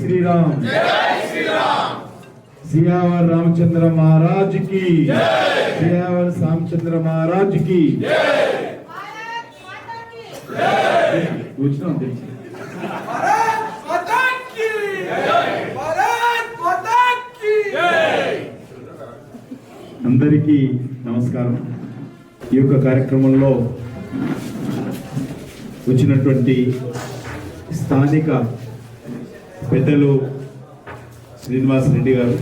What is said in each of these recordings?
श्रीराम, जय श्री राम। सियावर रामचंद्र महाराज की जय, सियावर रामचंद्र महाराज की जय। भारत माता की जय। पूछना भारत माता की जय, भारत माता की जय। అందరికీ నమస్కారం। ఈ యొక్క కార్యక్రమంలో వచ్చినటువంటి స్థానిక పెద్దలు శ్రీనివాస్ రెడ్డి గారు,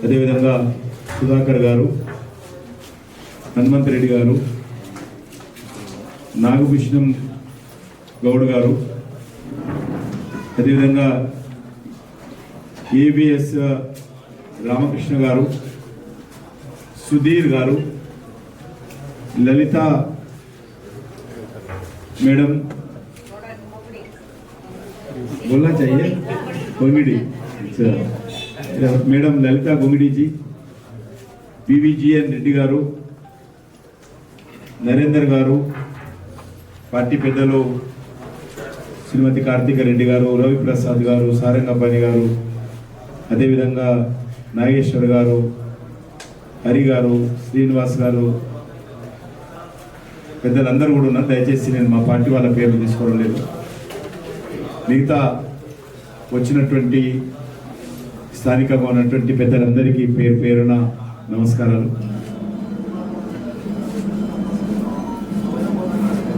అదేవిధంగా సుధాకర్ గారు, హనుమంత్ రెడ్డి గారు, నాగభూషణం గౌడ్ గారు, అదేవిధంగా ఏబిఎస్ రామకృష్ణ గారు, సుధీర్ గారు, లలిత मैडम बोलना चाहिए गोंगड़ी, अच्छा मैडम ललिता गोंगड़ी जी, पीवीजीएन रेड्डी गारू, नरेंदर गारू, पार्टी पेदलो श्रीमती कार्तिक रेड्डी गारू, रवि प्रसाद गारू, सारंगपनी गारू, अदे विधंगा नागेश्वर गारू, हरि गारू, श्रीनिवास गारू, పెద్దలందరూ కూడా ఉన్నారు। దయచేసి నేను మా పార్టీ వాళ్ళ పేర్లు తీసుకోవడం లేదు। మిగతా వచ్చినటువంటి స్థానికంగా ఉన్నటువంటి పెద్దలందరికీ పేరు పేరున నమస్కారాలు।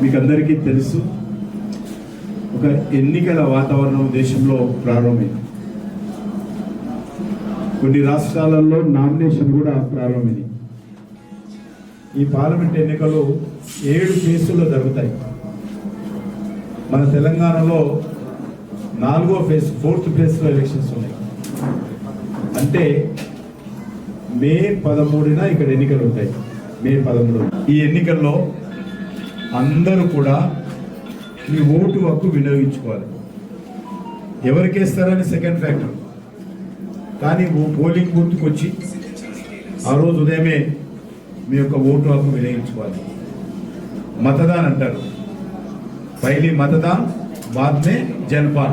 మీకు అందరికీ తెలుసు, ఒక ఎన్నికల వాతావరణం దేశంలో ప్రారంభమైంది। కొన్ని రాష్ట్రాలలో నామినేషన్ కూడా ప్రారంభమైంది। ఈ పార్లమెంట్ ఎన్నికలు 7 ఫేజుల్లో జరుగుతాయి। మన తెలంగాణలో 4వ ఫేజ్, 4th ఫేజ్లో ఎలక్షన్స్ ఉన్నాయి। అంటే మే 13న ఇక్కడ ఎన్నికలు ఉంటాయి। మే 13 ఈ ఎన్నికల్లో అందరూ కూడా మీ ఓటు హక్కు వినియోగించుకోవాలి। ఎవరికేస్తారని సెకండ్ ఫ్యాక్టర్, కానీ పోలింగ్ బూత్కి వచ్చి ఆ రోజు ఉదయమే మీ యొక్క ఓటు హక్కు వినియోగించుకోవాలి। मतदान अंटाరు, पहली मतदान बाद में जलपान।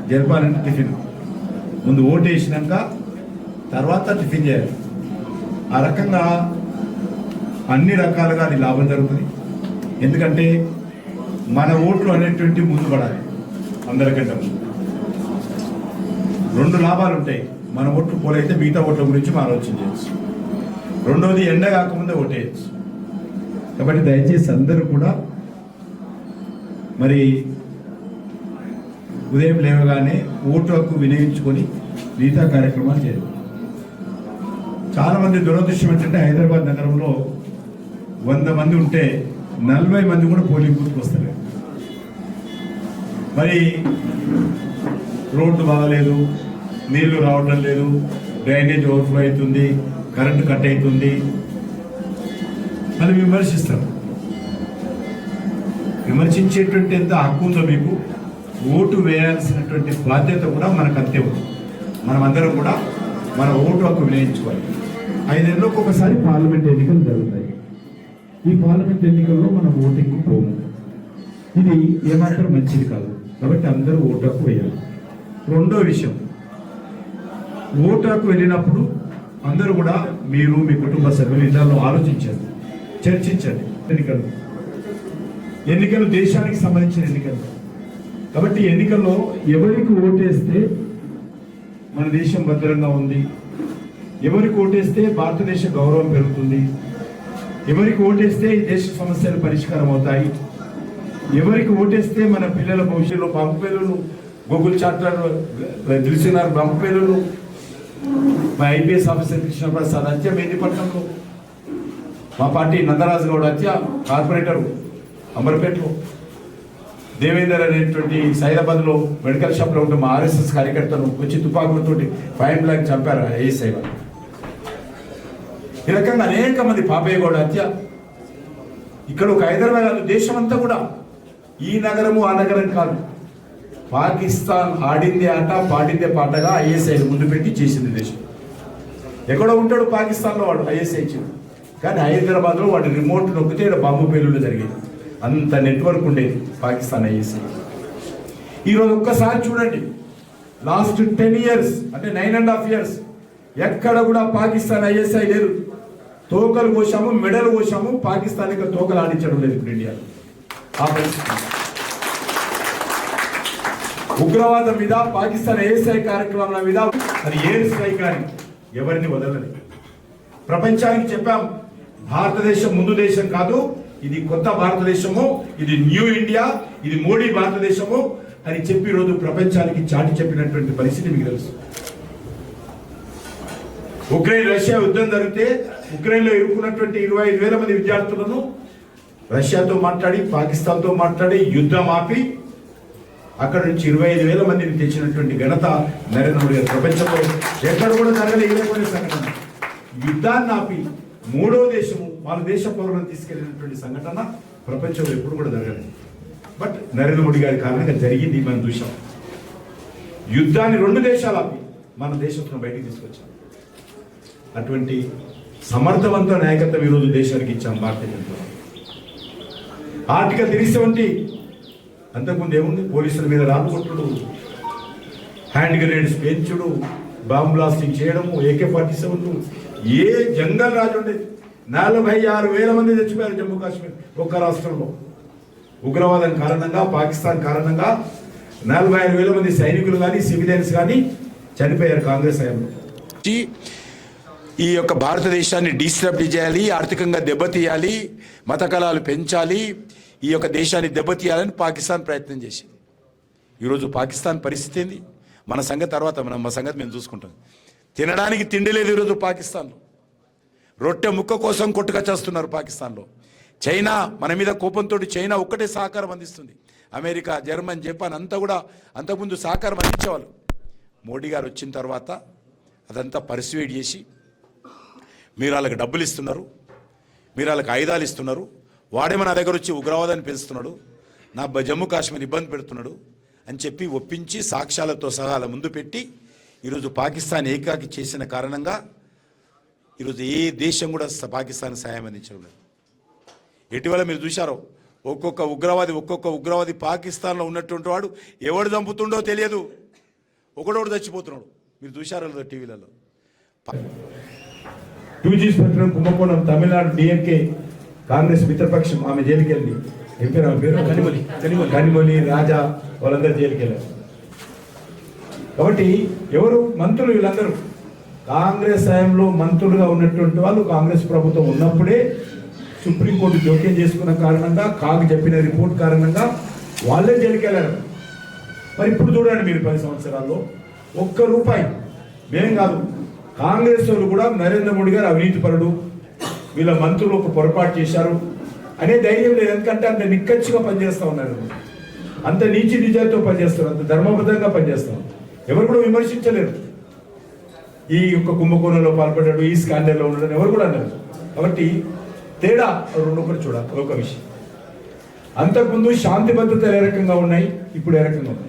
जलपान అంటే టిఫిన్, ముందు ఓటు వేసినాక తర్వాత టిఫిన్ చేయాలి। ఆ రకంగా అన్ని రకాలుగా అది లాభం జరుగుతుంది। ఎందుకంటే మన ఓట్లు అనేటువంటి ముందు పడాలి అందరికంటే। 2 లాభాలు ఉంటాయి, మన ఓట్లు పోలైతే మిగతా ఓట్ల గురించి మనం ఆలోచన చేయొచ్చు। రెండోది ఎండ కాకముందే ఓటేయచ్చు। కాబట్టి దయచేసి అందరూ కూడా మరి ఉదయం లేవగానే ఓటు హక్కు వినియోగించుకొని మిగతా కార్యక్రమాలు చేయాలి। చాలామంది దురదృష్టం ఏంటంటే హైదరాబాద్ నగరంలో 100 మంది ఉంటే 40 మంది కూడా పోలింగ్ బూత్కి వస్తారు। మరి రోడ్డు బాగలేదు, నీళ్లు రావడం లేదు, డ్రైనేజ్ ఓవర్ఫ్లో అవుతుంది, కరెంటు కట్ అవుతుంది అని విమర్శిస్తారు। విమర్శించేటువంటి ఎంత హక్కు ఉందో మీకు, ఓటు వేయాల్సినటువంటి బాధ్యత కూడా మనకు అంతే ఉంది। మనమందరం కూడా మన ఓటు హక్కు వినియోగించుకోవాలి। 5 ఏళ్ళకు ఒకసారి పార్లమెంట్ ఎన్నికలు జరుగుతాయి। ఈ పార్లమెంట్ ఎన్నికల్లో మనం ఓటింగ్కి పోము, ఇది ఏమాత్రం మంచిది కాదు। కాబట్టి అందరూ ఓటు హక్కు వేయాలి। రెండో విషయం, ఓటు హక్కు వెళ్ళినప్పుడు అందరూ కూడా మీరు మీ కుటుంబ సభ్యులు ఇద్దరిలో ఆలోచించారు, చర్చించండి। ఎన్నికలు దేశానికి సంబంధించిన ఎన్నికలు కాబట్టి ఎన్నికల్లో ఎవరికి ఓటేస్తే మన దేశం భద్రంగా ఉంది, ఎవరికి ఓటేస్తే భారతదేశ గౌరవం పెరుగుతుంది, ఎవరికి ఓటేస్తే ఈ దేశ సమస్యలు పరిష్కారం అవుతాయి, ఎవరికి ఓటేస్తే మన పిల్లల భవిష్యత్తులో బంపు పిల్లలు గూగుల్ చార్టర్ తెలిసినారు, బంపు పిల్లలు మా ఐపీఎస్ ఆఫీసర్ కృష్ణ ప్రసాద్ హత్య మెహదీపట్నంలో, మా పార్టీ నందరాజు గౌడ్ హత్య కార్పొరేటర్ అమర్పేటలో, దేవేందర్ అనేటువంటి సైదాబాద్లో మెడికల్ షాప్లో ఉంటే మా ఆర్ఎస్ఎస్ కార్యకర్తను వచ్చి తుపాకులతోటి ఫైన్ బ్లాక్ చంపారు ఏఎస్ఐ వాళ్ళు। ఈ రకంగా అనేక మంది, పాపయ్య గౌడ్ హత్య, ఇక్కడ ఒక హైదరాబాద్ దేశం అంతా కూడా, ఈ నగరము ఆ నగరం కాదు, పాకిస్తాన్ ఆడిందే ఆట పాడిందే పాటగా ఐఎస్ఐ ముందు పెట్టి చేసింది దేశం। ఎక్కడో ఉంటాడు పాకిస్తాన్లో వాడు ఐఎస్ఐ ఇచ్చింది, కానీ హైదరాబాద్లో వాడు రిమోట్ నొక్కితే బాంబు పేలుళ్ళు జరిగేది, అంత నెట్వర్క్ ఉండేది పాకిస్తాన్ ఐఎస్ఐ। ఈరోజు ఒక్కసారి చూడండి, లాస్ట్ 10 years అంటే 9.5 years ఎక్కడ కూడా పాకిస్తాన్ ISI లేదు. తోకలు కోసాము, మెడలు కోసాము, పాకిస్తాన్ యొక్క తోకలు ఆడించడం లేదు ఇప్పుడు ఇండియాలో. ఆ పరిస్థితి. ఉగ్రవాదం మీద, పాకిస్తాన్ ISI కార్యక్రమాల మీద అది ఎయిర్ స్ట్రైక్ కానీ ఎవరిని వదలలేదు. ప్రపంచానికి చెప్పాం, భారతదేశం ముందు దేశం కాదు, ఇది కొత్త భారతదేశము, ఇది న్యూ ఇండియా, ఇది మోడీ భారతదేశము అని చెప్పి రోజు ప్రపంచానికి చాటి చెప్పినటువంటి పరిస్థితి మీకు తెలుసు. ఉక్రెయిన్ రష్యా యుద్ధం జరిగితే ఉక్రెయిన్లో ఇరుక్కున్నటువంటి 25,000 మంది విద్యార్థులను రష్యాతో మాట్లాడి, పాకిస్తాన్తో మాట్లాడి యుద్ధం ఆపి అక్కడ నుంచి 25,000 మందిని తెచ్చినటువంటి ఘనత నరేంద్ర మోడీ గారు. ప్రపంచంలో ఎక్కడ కూడా జరగలేకపోయిన సంఘటన. యుద్ధాన్ని ఆపి మూడో దేశము వాళ్ళ దేశ పౌరులను తీసుకెళ్లినటువంటి సంఘటన ప్రపంచంలో ఎప్పుడు కూడా జరగలేదు. బట్ నరేంద్ర మోడీ గారి కారణంగా జరిగింది, మనం చూసాం. యుద్ధాన్ని 2 దేశాలు ఆపి మన దేశంలో బయటికి తీసుకొచ్చాం. అటువంటి సమర్థవంత నాయకత్వం ఈరోజు దేశానికి ఇచ్చాం భారతీయ జనతా పార్టీ. ఆర్టికల్ 370 అంతకుముందు ఏముంది? పోలీసుల మీద రానుకొట్టుడు, హ్యాండ్ గ్రెనేడ్స్ పేల్చుడు, బాంబ్ బ్లాస్టింగ్ చేయడము, AK-47, ఏ జంగల్ రాజు ఉండేది. 46,000 మంది చచ్చిపోయారు జమ్మూ కాశ్మీర్ ఒక్క రాష్ట్రంలో. ఉగ్రవాదం కారణంగా, పాకిస్తాన్ కారణంగా 45,000 మంది సైనికులు కానీ సివిలియన్స్ కానీ చనిపోయారు కాంగ్రెస్ హయాంలో. ఈ యొక్క భారతదేశాన్ని డిస్టర్బ్ చేయాలి, ఆర్థికంగా దెబ్బతీయాలి, మత కళాలు పెంచాలి, ఈ యొక్క దేశాన్ని దెబ్బతీయాలని పాకిస్తాన్ ప్రయత్నం చేసింది. ఈరోజు పాకిస్తాన్ పరిస్థితి ఏంది? మన సంగతి తర్వాత, మా సంగతి మేము చూసుకుంటాం. తినడానికి తిండి లేదు ఈరోజు పాకిస్తాన్లో. రొట్టె ముక్క కోసం కొట్టుకొచ్చేస్తున్నారు పాకిస్తాన్లో. చైనా మన మీద కోపంతో, చైనా ఒక్కటే సహకారం అందిస్తుంది. అమెరికా, జర్మన్, జపాన్ అంతా కూడా అంతకుముందు సహకారం అందించేవాళ్ళు. మోడీ గారు వచ్చిన తర్వాత అదంతా పర్సువేట్ చేసి, మీరు వాళ్ళకి డబ్బులు ఇస్తున్నారు, మీరు వాళ్ళకి ఆయుధాలు ఇస్తున్నారు, వాడేమో నా దగ్గర వచ్చి ఉగ్రవాదాన్ని పెంచుతున్నాడు, నా జమ్మూ కాశ్మీర్ ఇబ్బంది పెడుతున్నాడు అని చెప్పి ఒప్పించి సాక్ష్యాలతో సహా అలా ముందు పెట్టి ఈరోజు పాకిస్తాన్ ఏకాకి చేసిన కారణంగా ఈరోజు ఏ దేశం కూడా పాకిస్తాన్ సహాయం అందించడం లేదు. ఇటీవల మీరు చూశారో, ఒక్కొక్క ఉగ్రవాది పాకిస్తాన్లో ఉన్నటువంటి వాడు ఎవడు చంపుతుండో తెలియదు, ఒకడోడు చచ్చిపోతున్నాడు. మీరు చూశారో లేదో టీవీలలో. 2G స్పెక్ట్రమ్ కుంభకోణం, తమిళనాడు DMK కాంగ్రెస్ మిత్రపక్షం, ఆమె జైలుకి వెళ్ళి, ఏం పేరు ఆమె పేరు? కనిమొళి రాజా, వాళ్ళందరూ జైలుకి వెళ్ళారు. కాబట్టి ఎవరు మంత్రులు? వీళ్ళందరూ కాంగ్రెస్ హయాంలో మంత్రులుగా ఉన్నటువంటి వాళ్ళు కాంగ్రెస్ ప్రభుత్వం ఉన్నప్పుడే సుప్రీంకోర్టు జోక్యం చేసుకున్న కారణంగా, కాగ్ చెప్పిన రిపోర్ట్ కారణంగా వాళ్ళే జైలుకి వెళ్ళారు. మరి ఇప్పుడు చూడండి మీరు 10 సంవత్సరాల్లో ₹1 మేం కాదు, కాంగ్రెస్ వాళ్ళు కూడా నరేంద్ర మోడీ గారు అవినీతిపరుడు, వీళ్ళ మంత్రులు ఒక పొరపాటు చేశారు అనే ధైర్యం లేదు. ఎందుకంటే అంత నిక్కచ్చిగా పనిచేస్తూ ఉన్నారు, అంత నీచి నిజాలతో పనిచేస్తారు, అంత ధర్మబద్ధంగా పనిచేస్తారు. ఎవరు కూడా విమర్శించలేరు. ఈ యొక్క కుంభకోణంలో పాల్పడ్డాడు, ఈ స్కాండల్లో ఉండడం ఎవరు కూడా అన్నారు. కాబట్టి తేడా రెండు ఒకటి చూడాలి. ఒక విషయం, అంతకుముందు శాంతి భద్రతలు ఏ రకంగా ఉన్నాయి, ఇప్పుడు ఏ రకంగా ఉన్నాయి.